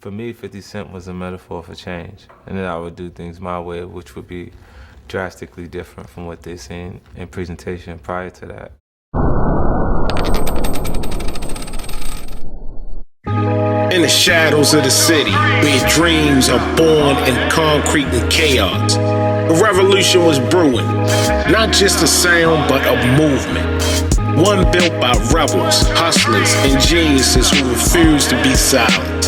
For me, 50 Cent was a metaphor for change, and then I would do things my way, which would be drastically different from what they seen in presentation prior to that. In the shadows of the city, where dreams are born in concrete and chaos, a revolution was brewing. Not just a sound, but a movement. One built by rebels, hustlers, and geniuses who refused to be silent.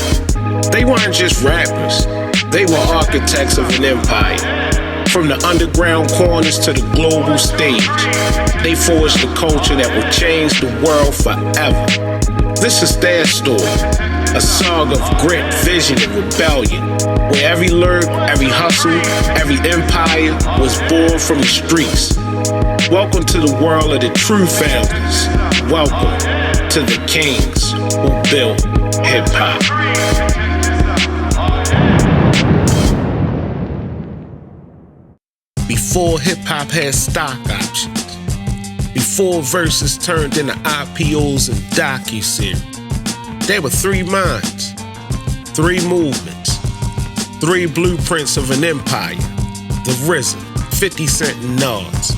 They weren't just rappers, they were architects of an empire. From the underground corners to the global stage, they forged a culture that would change the world forever. This is their story, a saga of grit, vision, and rebellion, where every lyric, every hustle, every empire was born from the streets. Welcome to the world of the true founders. Welcome to the kings who built hip-hop. Before hip-hop had stock options, before verses turned into IPOs and docuseries, there were three minds, three movements, three blueprints of an empire. The RZA, 50 Cent and Nas.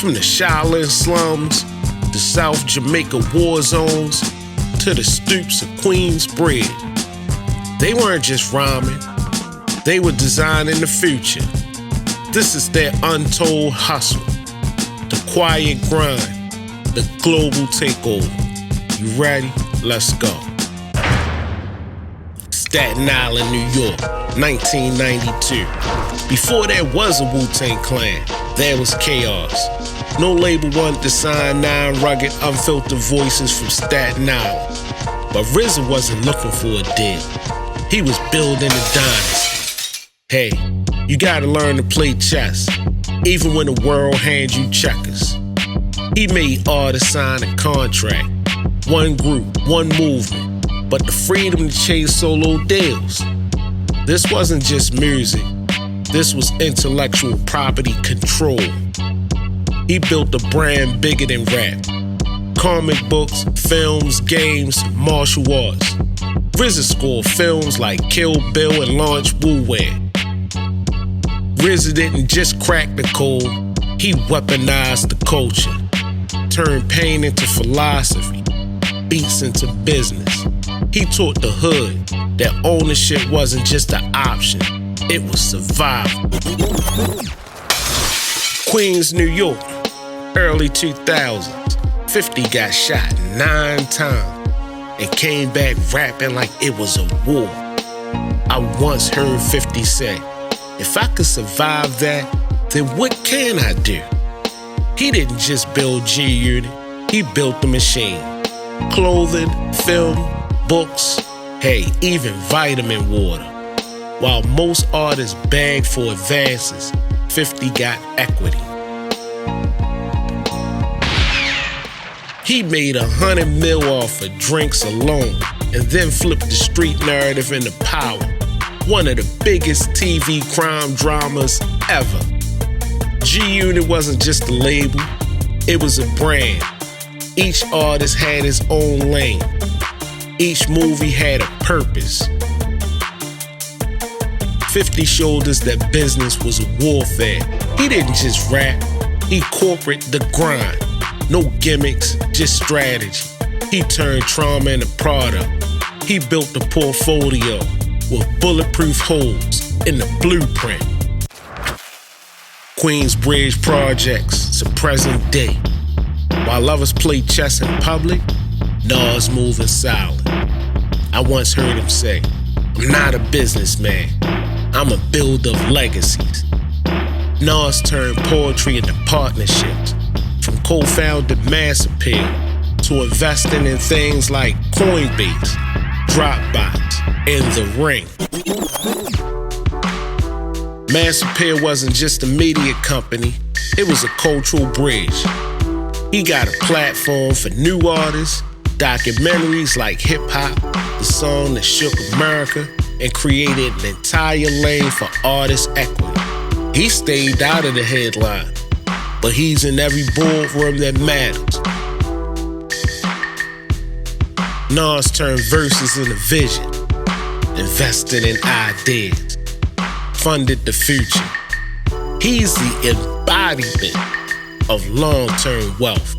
From the Shaolin slums, the South Jamaica war zones, to the stoops of Queensbridge. They weren't just rhyming, they were designing the future. This is their untold hustle, the quiet grind, the global takeover. You ready? Let's go. Staten Island, New York, 1992. Before there was a Wu-Tang Clan, there was chaos. No label wanted to sign 9 rugged, unfiltered voices from Staten Island. But RZA wasn't looking for a deal. He was building a dynasty. Hey, you gotta learn to play chess, even when the world hands you checkers. He made artists sign a contract. One group, one movement, but the freedom to chase solo deals. This wasn't just music, this was intellectual property control. He built a brand bigger than rap. Comic books, films, games, martial arts. RZA scored films like Kill Bill and launched Wu-Wang. RZA didn't just crack the code, he weaponized the culture. Turned pain into philosophy, beats into business. He taught the hood that ownership wasn't just an option, it was survival. Queens, New York, early 2000s. 50 got shot 9 times and came back rapping like it was a war. I once heard 50 say, if I could survive that, then what can I do? He didn't just build G-Unit, he built the machine. Clothing, film, books, hey, even vitamin water. While most artists begged for advances, 50 got equity. He made $100 million off of drinks alone, and then flipped the street narrative into power. One of the biggest TV crime dramas ever. G-Unit wasn't just a label, it was a brand. Each artist had his own lane. Each movie had a purpose. 50 showed us that business was a warfare. He didn't just rap, he corporate the grind. No gimmicks, just strategy. He turned trauma into product. He built a portfolio with bulletproof holes in the blueprint. Queensbridge projects to present day. While lovers play chess in public, Nas moving silent. I once heard him say, I'm not a businessman, I'm a builder of legacies. Nas turned poetry into partnerships, from co-founded Mass Appeal to investing in things like Coinbase, Dropbox, and The Ring. Mass Appeal wasn't just a media company, it was a cultural bridge. He got a platform for new artists, documentaries like Hip Hop, the song that shook America, and created an entire lane for artist equity. He stayed out of the headline, but he's in every boardroom that matters. Nas turned verses into vision, and invested in ideas, funded the future. He's the embodiment of long-term wealth,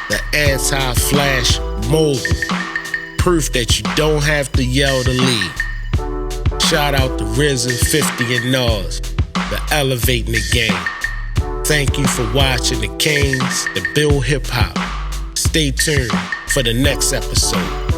the anti-flash mogul, proof that you don't have to yell to lead. Shout out to Risen, 50 and Nas, the elevating the game. Thank you for watching the Kings, the Bill Hip Hop. Stay tuned for the next episode.